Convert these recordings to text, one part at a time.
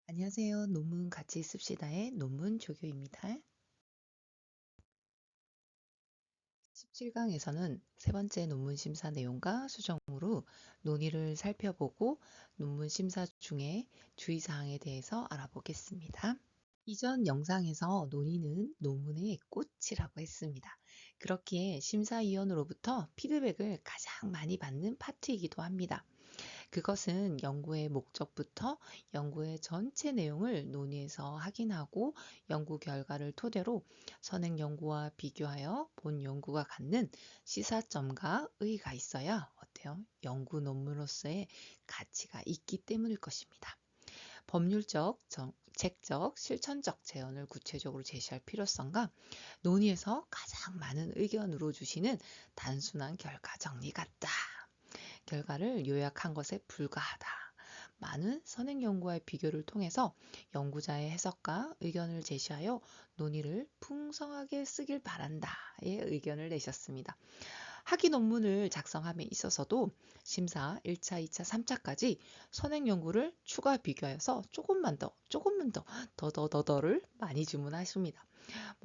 안녕하세요. 논문 같이 씁시다의 논문 조교입니다. 17강에서는 세 번째 논문 심사 내용과 수정으로 논의를 살펴보고 논문 심사 중에 주의사항에 대해서 알아보겠습니다. 이전 영상에서 논의는 논문의 꽃이라고 했습니다. 그렇기에 심사위원으로부터 피드백을 가장 많이 받는 파트이기도 합니다. 그것은 연구의 목적부터 연구의 전체 내용을 논의해서 확인하고 연구 결과를 토대로 선행 연구와 비교하여 본 연구가 갖는 시사점과 의의가 있어야 어때요? 연구 논문으로서의 가치가 있기 때문일 것입니다. 법률적, 정책적, 실천적 제언을 구체적으로 제시할 필요성과 논의에서 가장 많은 의견으로 주시는 단순한 결과 정리 같다. 결과를 요약한 것에 불과하다. 많은 선행 연구와의 비교를 통해서 연구자의 해석과 의견을 제시하여 논의를 풍성하게 쓰길 바란다의 의견을 내셨습니다. 학위 논문을 작성함에 있어서도 심사 1차, 2차, 3차까지 선행 연구를 추가 비교하여서 조금만 더를 많이 주문하십니다.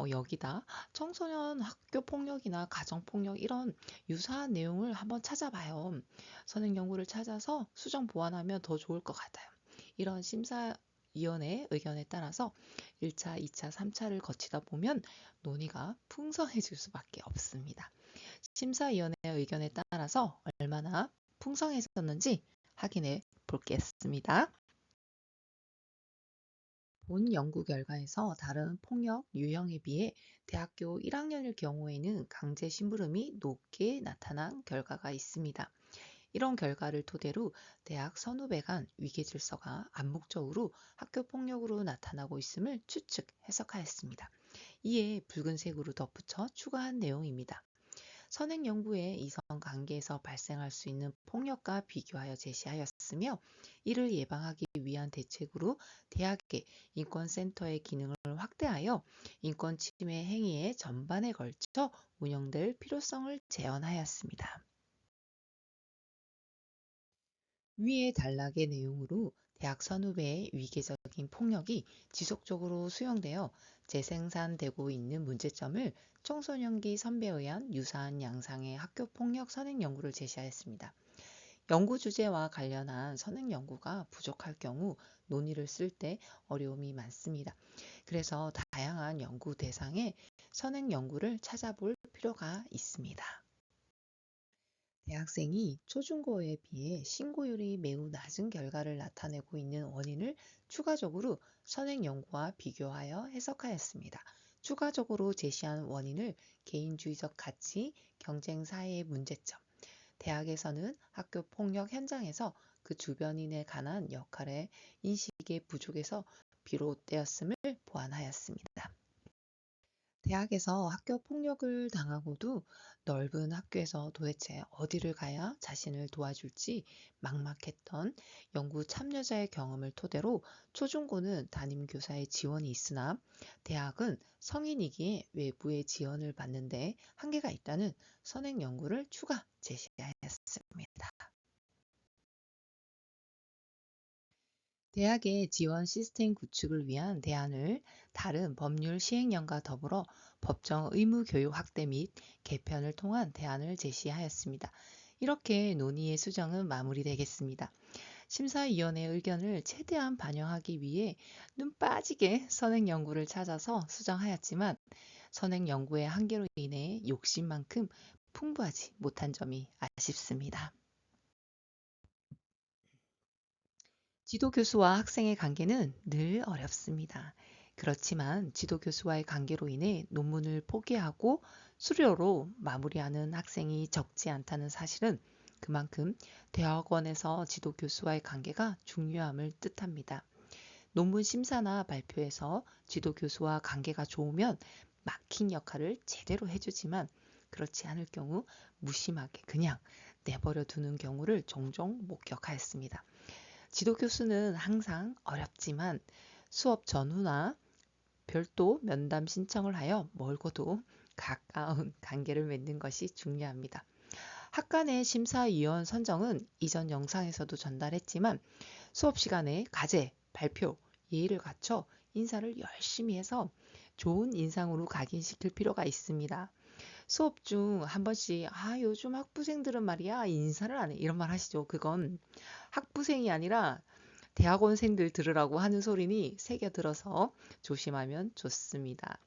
여기다 청소년 학교 폭력이나 가정 폭력 이런 유사한 내용을 한번 찾아봐요. 선행 연구를 찾아서 수정 보완하면 더 좋을 것 같아요. 이런 심사위원회 의견에 따라서 1차, 2차, 3차를 거치다 보면 논의가 풍성해질 수밖에 없습니다. 심사위원회 의견에 따라서 얼마나 풍성해졌는지 확인해 보겠습니다. 본 연구 결과에서 다른 폭력 유형에 비해 대학교 1학년일 경우에는 강제 심부름이 높게 나타난 결과가 있습니다. 이런 결과를 토대로 대학 선후배 간 위계질서가 암묵적으로 학교 폭력으로 나타나고 있음을 추측, 해석하였습니다. 이에 붉은색으로 덧붙여 추가한 내용입니다. 선행 연구의 이성 관계에서 발생할 수 있는 폭력과 비교하여 제시하였으며 이를 예방하기 위한 대책으로 대학의 인권센터의 기능을 확대하여 인권 침해 행위의 전반에 걸쳐 운영될 필요성을 제언하였습니다. 위의 단락의 내용으로 대학 선후배의 위계적인 폭력이 지속적으로 수용되어 재생산되고 있는 문제점을 청소년기 선배에 의한 유사한 양상의 학교 폭력 선행 연구를 제시하였습니다. 연구 주제와 관련한 선행 연구가 부족할 경우 논의를 쓸 때 어려움이 많습니다. 그래서 다양한 연구 대상의 선행 연구를 찾아볼 필요가 있습니다. 대학생이 초중고에 비해 신고율이 매우 낮은 결과를 나타내고 있는 원인을 추가적으로 선행 연구와 비교하여 해석하였습니다. 추가적으로 제시한 원인을 개인주의적 가치, 경쟁 사회의 문제점, 대학에서는 학교 폭력 현장에서 그 주변인에 관한 역할의 인식의 부족에서 비롯되었음을 보완하였습니다. 대학에서 학교 폭력을 당하고도 넓은 학교에서 도대체 어디를 가야 자신을 도와줄지 막막했던 연구 참여자의 경험을 토대로 초중고는 담임교사의 지원이 있으나 대학은 성인이기에 외부의 지원을 받는데 한계가 있다는 선행 연구를 추가 제시하였습니다. 대학의 지원 시스템 구축을 위한 대안을 다른 법률 시행령과 더불어 법정 의무 교육 확대 및 개편을 통한 대안을 제시하였습니다. 이렇게 논의의 수정은 마무리되겠습니다. 심사위원회 의견을 최대한 반영하기 위해 눈 빠지게 선행 연구를 찾아서 수정하였지만 선행 연구의 한계로 인해 욕심만큼 풍부하지 못한 점이 아쉽습니다. 지도교수와 학생의 관계는 늘 어렵습니다. 그렇지만 지도교수와의 관계로 인해 논문을 포기하고 수료로 마무리하는 학생이 적지 않다는 사실은 그만큼 대학원에서 지도교수와의 관계가 중요함을 뜻합니다. 논문 심사나 발표에서 지도교수와 관계가 좋으면 마킹 역할을 제대로 해주지만 그렇지 않을 경우 무심하게 그냥 내버려 두는 경우를 종종 목격하였습니다. 지도교수는 항상 어렵지만 수업 전후나 별도 면담 신청을 하여 멀고도 가까운 관계를 맺는 것이 중요합니다. 학과 내 심사위원 선정은 이전 영상에서도 전달했지만 수업 시간에 과제, 발표, 예의를 갖춰 인사를 열심히 해서 좋은 인상으로 각인시킬 필요가 있습니다. 수업 중 한 번씩 요즘 학부생들은 말이야 인사를 안 해 이런 말 하시죠. 그건 학부생이 아니라 대학원생들 들으라고 하는 소리니 새겨들어서 조심하면 좋습니다.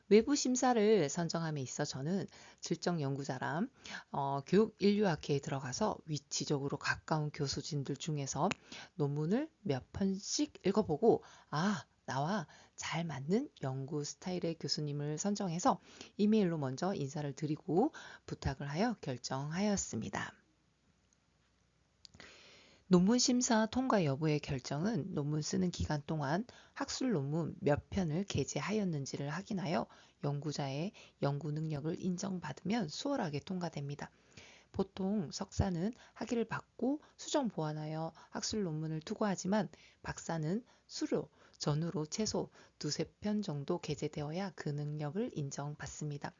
외부 심사를 선정함에 있어 저는 질적 연구자람 교육인류학회에 들어가서 위치적으로 가까운 교수진들 중에서 논문을 몇 편씩 읽어보고 나와 잘 맞는 연구 스타일의 교수님을 선정해서 이메일로 먼저 인사를 드리고 부탁을 하여 결정하였습니다. 논문 심사 통과 여부의 결정은 논문 쓰는 기간 동안 학술 논문 몇 편을 게재하였는지를 확인하여 연구자의 연구 능력을 인정받으면 수월하게 통과됩니다. 보통 석사는 학위를 받고 수정 보완하여 학술 논문을 투고하지만 박사는 수료 전후로 최소 두세 편 정도 게재되어야 그 능력을 인정받습니다.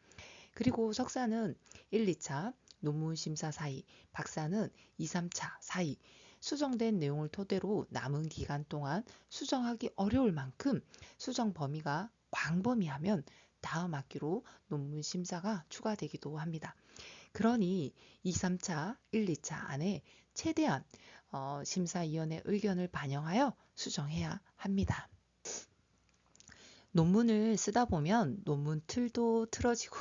그리고 석사는 1, 2차 논문 심사 사이, 박사는 2, 3차 사이 수정된 내용을 토대로 남은 기간 동안 수정하기 어려울 만큼 수정 범위가 광범위하면 다음 학기로 논문 심사가 추가되기도 합니다. 그러니 2, 3차, 1, 2차 안에 최대한 심사위원회 의견을 반영하여 수정해야 합니다. 논문을 쓰다 보면 논문 틀도 틀어지고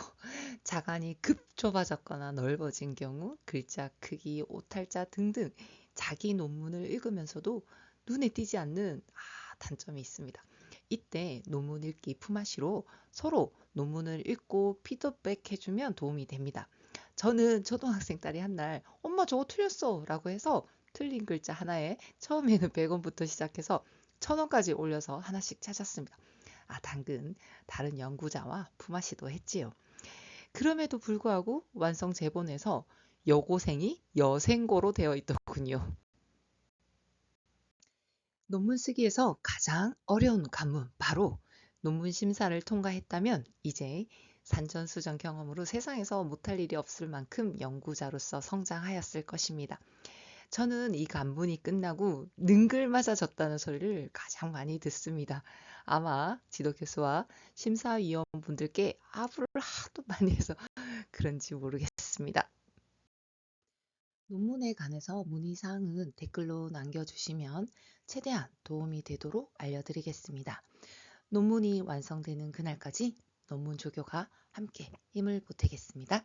자간이 급 좁아졌거나 넓어진 경우 글자 크기, 오탈자 등등 자기 논문을 읽으면서도 눈에 띄지 않는 단점이 있습니다. 이때 논문 읽기 품앗이로 서로 논문을 읽고 피드백 해주면 도움이 됩니다. 저는 초등학생 딸이 한날 엄마 저거 틀렸어 라고 해서 틀린 글자 하나에 처음에는 100원부터 시작해서 1000원까지 올려서 하나씩 찾았습니다. 당근 다른 연구자와 품앗이도 했지요. 그럼에도 불구하고 완성 제본에서 여고생이 여생고로 되어 있더군요. 논문 쓰기에서 가장 어려운 관문 바로 논문 심사를 통과했다면 이제 산전수전 경험으로 세상에서 못할 일이 없을 만큼 연구자로서 성장하였을 것입니다. 저는 이 간문이 끝나고 능글맞아졌다는 소리를 가장 많이 듣습니다. 아마 지도교수와 심사위원분들께 아부를 하도 많이 해서 그런지 모르겠습니다. 논문에 관해서 문의사항은 댓글로 남겨주시면 최대한 도움이 되도록 알려드리겠습니다. 논문이 완성되는 그날까지 논문 조교가 함께 힘을 보태겠습니다.